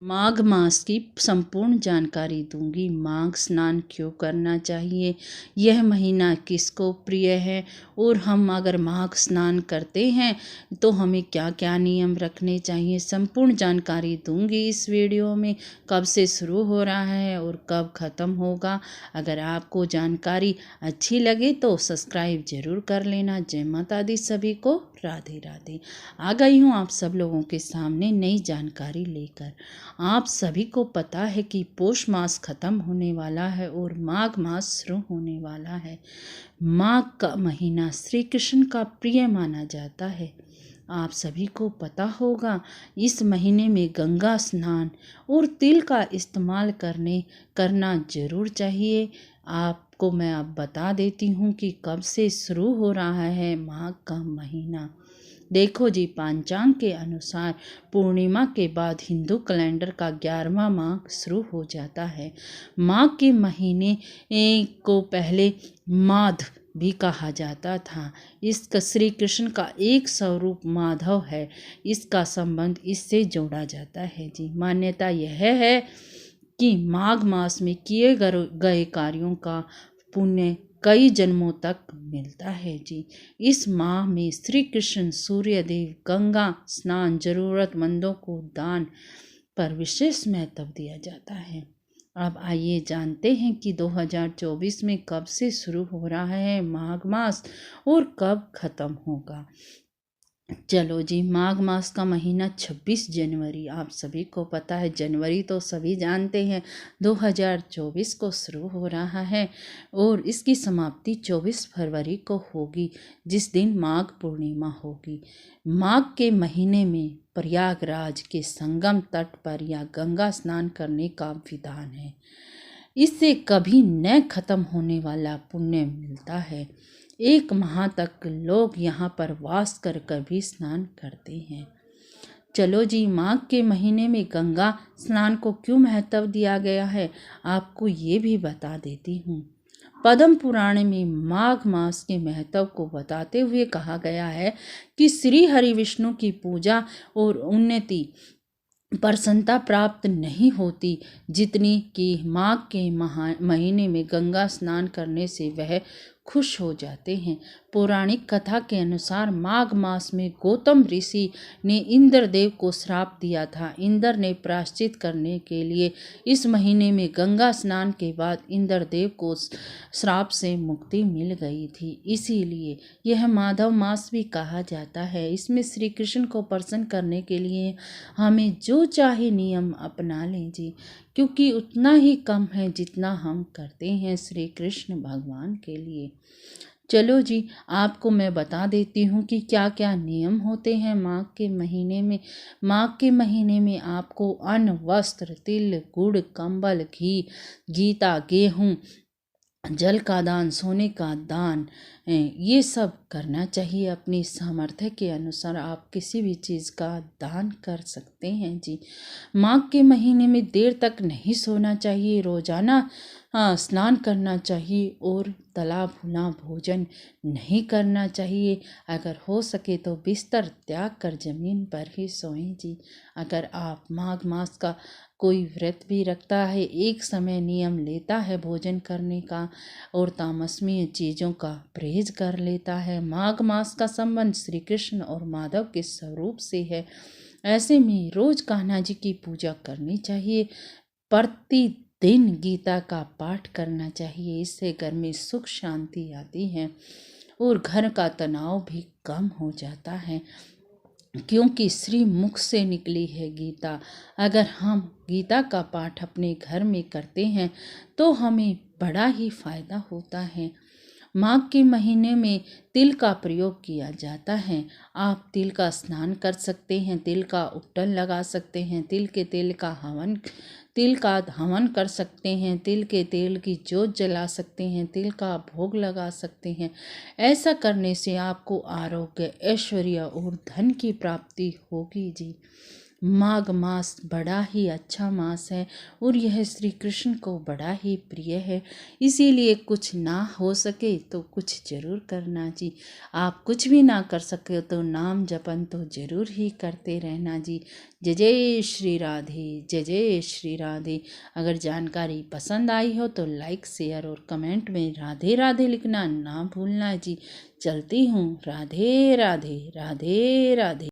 माघ मास की संपूर्ण जानकारी दूंगी। माघ स्नान क्यों करना चाहिए, यह महीना किसको प्रिय है और हम अगर माघ स्नान करते हैं तो हमें क्या क्या नियम रखने चाहिए, संपूर्ण जानकारी दूंगी इस वीडियो में। कब से शुरू हो रहा है और कब ख़त्म होगा। अगर आपको जानकारी अच्छी लगे तो सब्सक्राइब जरूर कर लेना। जय माता दी सभी को, राधे राधे। आ गई हूँ आप सब लोगों के सामने नई जानकारी लेकर। आप सभी को पता है कि पौष मास खत्म होने वाला है और माघ मास शुरू होने वाला है। माघ का महीना श्री कृष्ण का प्रिय माना जाता है। आप सभी को पता होगा इस महीने में गंगा स्नान और तिल का इस्तेमाल करना जरूर चाहिए। आपको मैं अब बता देती हूँ कि कब से शुरू हो रहा है माघ का महीना। देखो जी, पंचांग के अनुसार पूर्णिमा के बाद हिंदू कैलेंडर का 11वां माह शुरू हो जाता है। माघ के महीने को पहले माध भी कहा जाता था। इसका श्री कृष्ण का एक स्वरूप माधव है। इसका संबंध इससे जोड़ा जाता है जी। मान्यता यह है कि माघ मास में किए गए कार्यों का पुण्य कई जन्मों तक मिलता है जी। इस माह में श्री कृष्ण, सूर्य देव, गंगा स्नान, जरूरतमंदों को दान पर विशेष महत्व दिया जाता है। अब आइए जानते हैं कि 2024 में कब से शुरू हो रहा है माघ मास और कब खत्म होगा। चलो जी, माघ मास का महीना 26 जनवरी, आप सभी को पता है जनवरी तो सभी जानते हैं, 2024 को शुरू हो रहा है और इसकी समाप्ति 24 फरवरी को होगी, जिस दिन माघ पूर्णिमा होगी। माघ के महीने में प्रयागराज के संगम तट पर या गंगा स्नान करने का विधान है। इससे कभी न खत्म होने वाला पुण्य मिलता है। एक माह तक लोग यहाँ पर वास कर भी स्नान करते हैं। चलो जी, माघ के महीने में गंगा स्नान को क्यों महत्व दिया गया है, आपको ये भी बता देती हूँ। पद्म पुराण में माघ मास के महत्व को बताते हुए कहा गया है कि श्री हरि विष्णु की पूजा और उन्नति प्रसन्नता प्राप्त नहीं होती जितनी कि माघ के महीने में गंगा स्नान करने से वह खुश हो जाते हैं। पौराणिक कथा के अनुसार माघ मास में गौतम ऋषि ने इंद्रदेव को श्राप दिया था। इंद्र ने प्रायश्चित करने के लिए इस महीने में गंगा स्नान के बाद इंद्रदेव को श्राप से मुक्ति मिल गई थी। इसीलिए यह माधव मास भी कहा जाता है। इसमें श्री कृष्ण को प्रसन्न करने के लिए हमें जो चाहे नियम अपना लें जी, क्योंकि उतना ही कम है जितना हम करते हैं श्री कृष्ण भगवान के लिए। चलो जी, आपको मैं बता देती हूँ कि क्या क्या नियम होते हैं माघ के महीने में। माघ के महीने में आपको अन्न, वस्त्र, तिल, गुड़, कंबल, घी, गीता, गेहूँ, जल का दान, सोने का दान, ये सब करना चाहिए। अपनी सामर्थ्य के अनुसार आप किसी भी चीज़ का दान कर सकते हैं जी। माघ के महीने में देर तक नहीं सोना चाहिए। रोजाना स्नान करना चाहिए और तला भुना भोजन नहीं करना चाहिए। अगर हो सके तो बिस्तर त्याग कर जमीन पर ही सोएं जी। अगर आप माघ मास का कोई व्रत भी रखता है, एक समय नियम लेता है भोजन करने का और तामसमय चीज़ों का परहेज कर लेता है, माघ मास का संबंध श्री कृष्ण और माधव के स्वरूप से है। ऐसे में रोज कान्हा जी की पूजा करनी चाहिए। प्रतिदिन गीता का पाठ करना चाहिए। इससे घर में सुख शांति आती है और घर का तनाव भी कम हो जाता है, क्योंकि श्री मुख से निकली है गीता। अगर हम गीता का पाठ अपने घर में करते हैं तो हमें बड़ा ही फायदा होता है। माघ के महीने में तिल का प्रयोग किया जाता है। आप तिल का स्नान कर सकते हैं, तिल का उपटन लगा सकते हैं, तिल के तेल का हवन कर सकते हैं, तिल के तेल की जोत जला सकते हैं, तिल का भोग लगा सकते हैं। ऐसा करने से आपको आरोग्य, ऐश्वर्य और धन की प्राप्ति होगी जी। माघ मास बड़ा ही अच्छा मास है और यह श्री कृष्ण को बड़ा ही प्रिय है। इसीलिए कुछ ना हो सके तो कुछ जरूर करना जी। आप कुछ भी ना कर सके तो नाम जपन तो जरूर ही करते रहना जी। जय जय श्री राधे, जय जय श्री राधे। अगर जानकारी पसंद आई हो तो लाइक शेयर और कमेंट में राधे राधे लिखना ना भूलना जी। चलती हूँ, राधे राधे, राधे राधे।